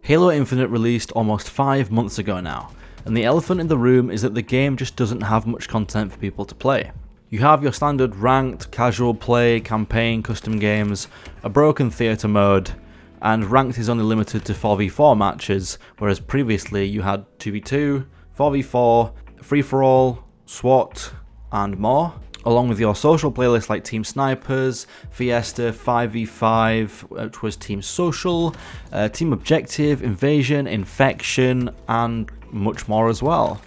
Halo Infinite released almost 5 months ago now, and the elephant in the room is that the game just doesn't have much content for people to play. You have your standard ranked, casual play, campaign, custom games, a broken theatre mode, and ranked is only limited to 4v4 matches, whereas previously you had 2v2, 4v4, free-for-all, SWAT, and more, along with your social playlists like Team Snipers, Fiesta, 5v5, which was Team Social, Team Objective, Invasion, Infection, and much more as well.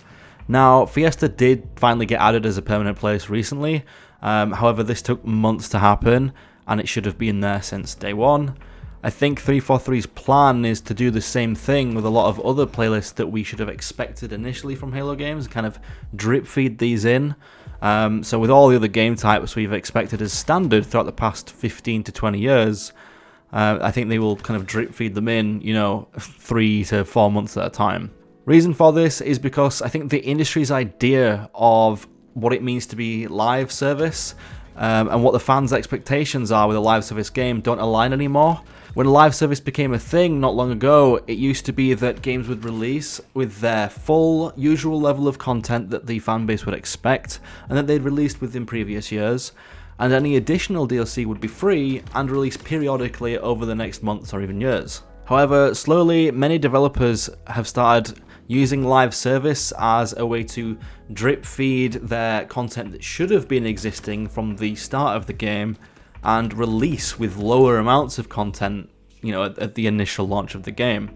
Now, Fiesta did finally get added as a permanent place recently, however this took months to happen, and it should have been there since day one. I think 343's plan is to do the same thing with a lot of other playlists that we should have expected initially from Halo games, kind of drip feed these in. So with all the other game types we've expected as standard throughout the past 15 to 20 years, I think they will kind of drip feed them in, 3 to 4 months at a time. Reason for this is because I think the industry's idea of what it means to be live service and what the fans' expectations are with a live service game don't align anymore. When live service became a thing not long ago, it used to be that games would release with their full, usual level of content that the fanbase would expect, and that they'd released within previous years, and any additional DLC would be free and released periodically over the next months or even years. However, slowly, many developers have started using live service as a way to drip feed their content that should have been existing from the start of the game and release with lower amounts of content, at the initial launch of the game.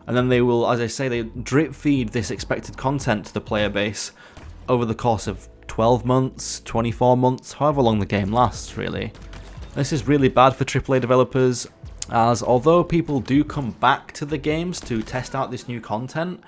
And then they will, as I say, they drip feed this expected content to the player base over the course of 12 months, 24 months, however long the game lasts, really. This is really bad for AAA developers, as although people do come back to the games to test out this new content,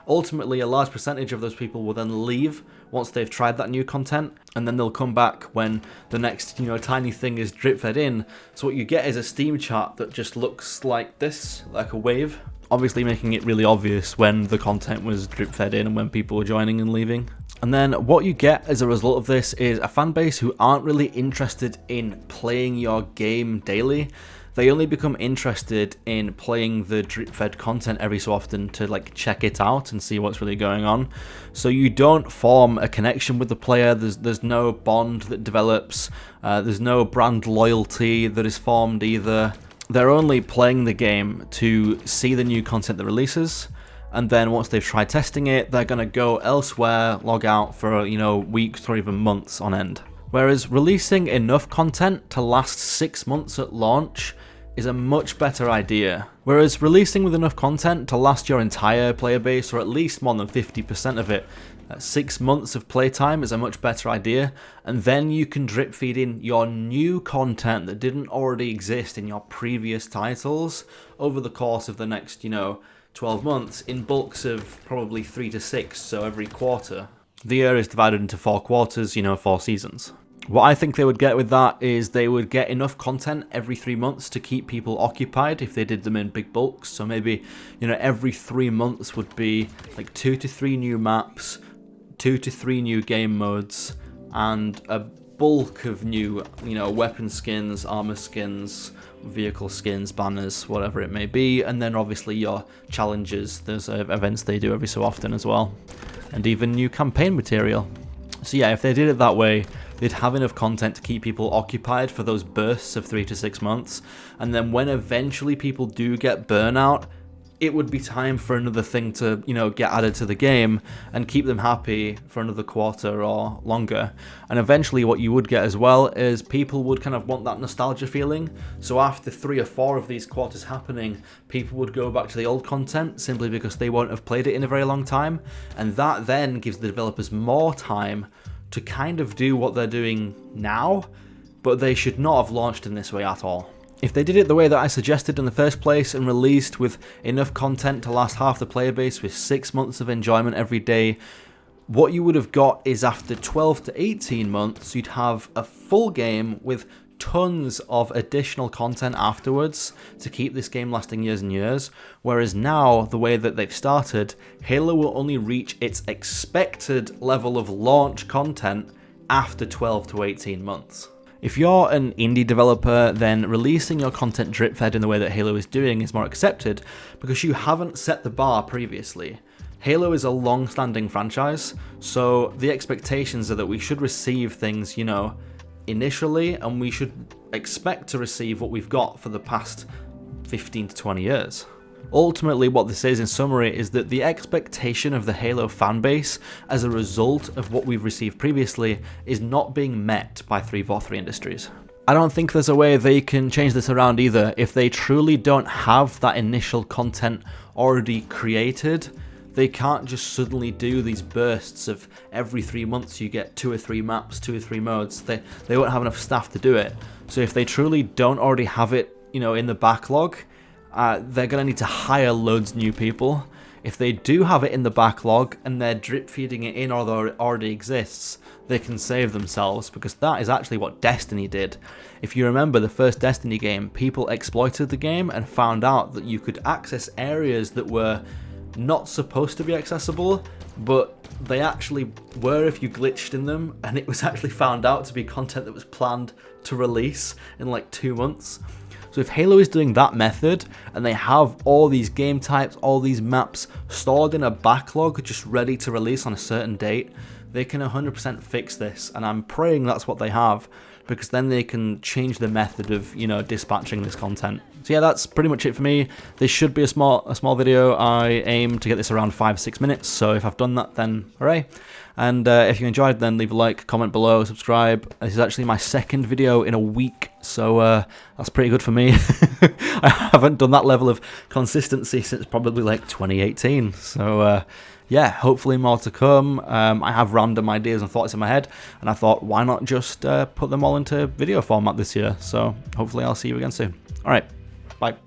ultimately a large percentage of those people will then leave once they've tried that new content, and then they'll come back when the next tiny thing is drip fed in. So what you get is a Steam chart that just looks like this, like a wave, obviously making it really obvious when the content was drip fed in and when people were joining and leaving. And then what you get as a result of this is a fan base who aren't really interested in playing your game daily. They only become interested in playing the drip-fed content every so often to check it out and see what's really going on. So you don't form a connection with the player, there's no bond that develops, there's no brand loyalty that is formed either. They're only playing the game to see the new content that releases, and then once they've tried testing it, they're going to go elsewhere, log out for weeks or even months on end. Whereas releasing enough content to last 6 months at launch is a much better idea. Whereas releasing with enough content to last your entire player base, or at least more than 50% of it, 6 months of playtime is a much better idea, and then you can drip feed in your new content that didn't already exist in your previous titles over the course of the next, 12 months in bulks of probably 3 to 6, so every quarter. The year is divided into 4 quarters, 4 seasons. What I think they would get with that is they would get enough content every 3 months to keep people occupied if they did them in big bulks. So maybe, every 3 months would be 2 to 3 new maps, 2 to 3 new game modes, and a bulk of new, weapon skins, armor skins, vehicle skins, banners, whatever it may be. And then obviously your challenges, there's events they do every so often as well. And even new campaign material. So yeah, if they did it that way, they'd have enough content to keep people occupied for those bursts of 3 to 6 months, and then when eventually people do get burnout, it would be time for another thing to, get added to the game and keep them happy for another quarter or longer. And eventually what you would get as well is people would kind of want that nostalgia feeling. So after 3 or 4 of these quarters happening, people would go back to the old content simply because they won't have played it in a very long time. And that then gives the developers more time to kind of do what they're doing now, but they should not have launched in this way at all. If they did it the way that I suggested in the first place and released with enough content to last half the player base with 6 months of enjoyment every day, what you would have got is after 12 to 18 months, you'd have a full game with tons of additional content afterwards to keep this game lasting years and years. Whereas now, the way that they've started, Halo will only reach its expected level of launch content after 12 to 18 months. If you're an indie developer, then releasing your content drip-fed in the way that Halo is doing is more accepted because you haven't set the bar previously. Halo is a long-standing franchise, so the expectations are that we should receive things, initially, and we should expect to receive what we've got for the past 15 to 20 years. Ultimately, what this is in summary is that the expectation of the Halo fanbase as a result of what we've received previously is not being met by 343 Industries. I don't think there's a way they can change this around either. If they truly don't have that initial content already created, they can't just suddenly do these bursts of every 3 months you get 2 or 3 maps, 2 or 3 modes. They won't have enough staff to do it. So if they truly don't already have it, in the backlog, they're going to need to hire loads of new people. If they do have it in the backlog and they're drip feeding it in, or it already exists, they can save themselves, because that is actually what Destiny did. If you remember the first Destiny game, people exploited the game and found out that you could access areas that were not supposed to be accessible, but they actually were if you glitched in them, and it was actually found out to be content that was planned to release in like 2 months. So if Halo is doing that method, and they have all these game types, all these maps stored in a backlog just ready to release on a certain date, they can 100% fix this, and I'm praying that's what they have, because then they can change the method of, dispatching this content. So yeah, that's pretty much it for me. This should be a small video. I aim to get this around 5-6 minutes, so if I've done that, then hooray. And if you enjoyed, then leave a like, comment below, subscribe. This is actually my second video in a week, so that's pretty good for me. I haven't done that level of consistency since probably like 2018, so yeah, hopefully more to come. I have random ideas and thoughts in my head, and I thought, why not just put them all into video format this year? So hopefully I'll see you again soon. All right, bye.